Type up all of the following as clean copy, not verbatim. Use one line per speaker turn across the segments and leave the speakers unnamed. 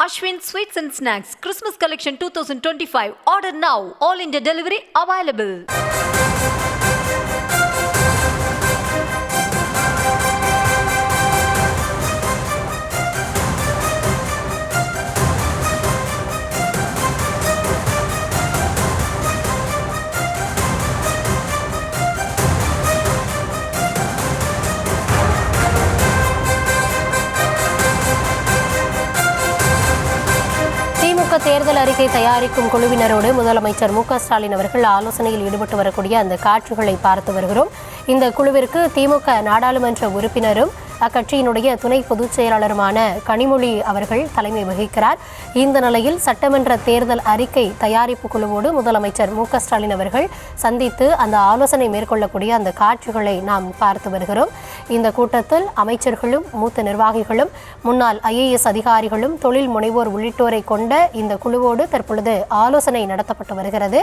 Ashwin Sweets and Snacks Christmas Collection 2025. Order now. All India delivery available.
தேர்தல் அறிக்கை தயாரிக்கும் குழுவினரோடு முதலமைச்சர் மு.க. ஸ்டாலின் அவர்கள் ஆலோசனையில் ஈடுபட்டு வரக்கூடிய அந்த காட்சிகளை பார்த்து வருகிறோம். இந்த குழுவிற்கு திமுக நாடாளுமன்ற உறுப்பினரும் அக்கட்சியினுடைய துணை பொதுச் செயலாளருமான கனிமொழி அவர்கள் தலைமை வகிக்கிறார். இந்த நிலையில் சட்டமன்ற தேர்தல் அறிக்கை தயாரிப்பு குழுவோடு முதலமைச்சர் மு.க. ஸ்டாலின் அவர்கள் சந்தித்து அந்த ஆலோசனை மேற்கொள்ளக்கூடிய அந்த காட்சிகளை நாம் பார்த்து வருகிறோம். இந்த கூட்டத்தில் அமைச்சர்களும் மூத்த நிர்வாகிகளும் முன்னாள் IAS அதிகாரிகளும் தொழில் முனைவோர் உள்ளிட்டோரை கொண்ட இந்த குழுவோடு தற்பொழுது ஆலோசனை நடத்தப்பட்டு வருகிறது.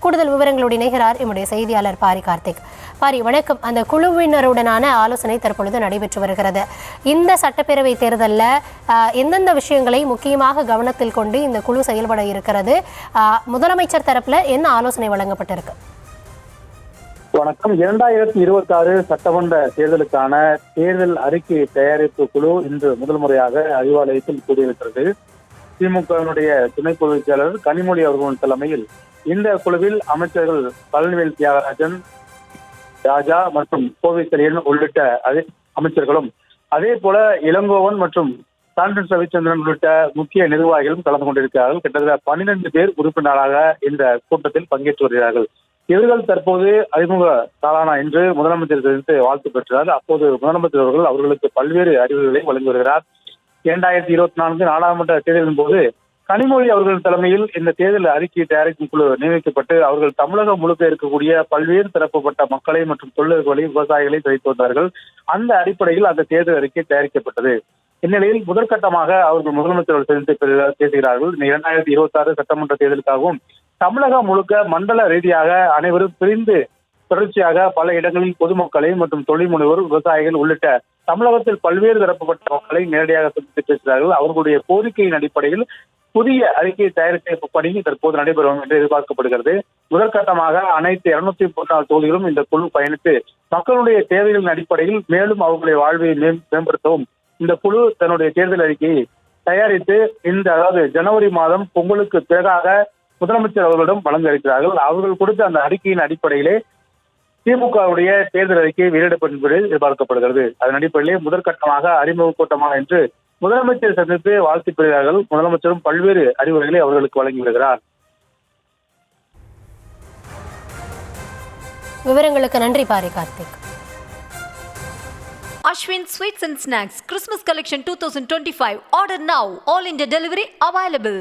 கூடுதல் விவரங்களோடு இணைகிறார் எம்முடைய செய்தியாளர் பாரி கார்த்திக். பாரி, வணக்கம். அந்த குழுவினருடனான ஆலோசனை தற்பொழுது நடைபெற்று வருகிறது. இந்த சட்டப்பேரவை தேர்தலில் எந்தெந்த விஷயங்களை முக்கியமாக கவனத்தில் கொண்டு இந்த குழு செயல்பட இருக்கிறது? முதலமைச்சர் தரப்புல என்ன ஆலோசனை வழங்கப்பட்டிருக்கு?
வணக்கம். 2026 சட்டமன்ற தேர்தலுக்கான தேர்தல் அறிக்கை தயாரிப்பு குழு இன்று முதல் முறையாக அறிவாலயத்தில் கூடியிருக்கிறது. திமுகவினுடைய துணை பொதுச் செயலாளர் கனிமொழி அவர்களின் தலைமையில் இந்த குழுவில் அமைச்சர்கள் பழனிவேல் தியாகராஜன், ராஜா மற்றும் கோவிச்செழியன் உள்ளிட்ட அமைச்சர்களும், அதே போல இளங்கோவன் மற்றும் சாண்டன்ஸ் ரவிச்சந்திரன் உள்ளிட்ட முக்கிய நிர்வாகிகளும் கலந்து கொண்டிருக்கிறார்கள். கிட்டத்தட்ட 12 பேர் உறுப்பினராக இந்த கூட்டத்தில் பங்கேற்று வருகிறார்கள். இவர்கள் தற்போது அறிமுக காலானா என்று முதலமைச்சர் தெரிவித்து வாழ்த்து பெற்றார். அப்போது முதலமைச்சர் அவர்களுக்கு பல்வேறு அறிவுரைகளை வழங்கி வருகிறார். 2024 நாடாளுமன்ற தேர்தலின் போது கனிமொழி அவர்கள் தலைமையில் இந்த தேர்தல் அறிக்கை தயாரிக்கும் குழு நியமிக்கப்பட்டு அவர்கள் தமிழகம் முழுக்க இருக்கக்கூடிய பல்வேறு தரப்பட்ட மக்களை மற்றும் தொழிலாளர்களை, விவசாயிகளை சந்தித்து வந்தார்கள். அந்த அடிப்படையில் அந்த தேர்தல் அறிக்கை தயாரிக்கப்பட்டது. இந்நிலையில் முதற்கட்டமாக அவர்கள் முதலமைச்சர்கள் சந்தித்து பேசுகிறார்கள். 2026 சட்டமன்ற தேர்தலுக்காகவும் தமிழகம் முழுக்க மண்டல ரீதியாக அனைவரும் பிரிந்து தொடர்ச்சியாக பல இடங்களில் பொதுமக்களை மற்றும் தொழில் முனைவோர், விவசாயிகள் உள்ளிட்ட தமிழகத்தில் பல்வேறு தரப்பட்ட மக்களை நேரடியாக சந்தித்து பேசுகிறார்கள். அவர்களுடைய கோரிக்கையின் அடிப்படையில் புதிய அறிக்கை தயாரிப்பு பணி தற்போது நடைபெறும் என்று எதிர்பார்க்கப்படுகிறது. முதற்கட்டமாக அனைத்து 234 தொகுதிகளும் இந்த குழு பயணித்து மக்களுடைய தேவைகளின் அடிப்படையில் மேலும் அவர்களுடைய வாழ்வை மேம்படுத்தவும் இந்த குழு தன்னுடைய தேர்தல் அறிக்கையை தயாரித்து அதாவது ஜனவரி மாதம் பொங்கலுக்கு பிறகாக முதலமைச்சர் அவர்களிடம் வழங்க இருக்கிறார்கள். அவர்கள் கொடுத்த அந்த அறிக்கையின் அடிப்படையிலே திமுகவுடைய தேர்தல் அறிக்கை வெளியிடப்படும் என்பது எதிர்பார்க்கப்படுகிறது. அதன் அடிப்படையிலே முதற்கட்டமாக அறிமுக கூட்டமாக என்று முதலமைச்சர் சந்தித்து வாழ்த்து பெறுகிறார்கள். முதலமைச்சரும் பல்வேறு அறிவுரைகளை அவர்களுக்கு வழங்கி வருகிறார்.
விவரங்களுக்கு நன்றி Pari Karthik.
Ashwin Sweets and Snacks Christmas Collection 2025. Order now. All India delivery available.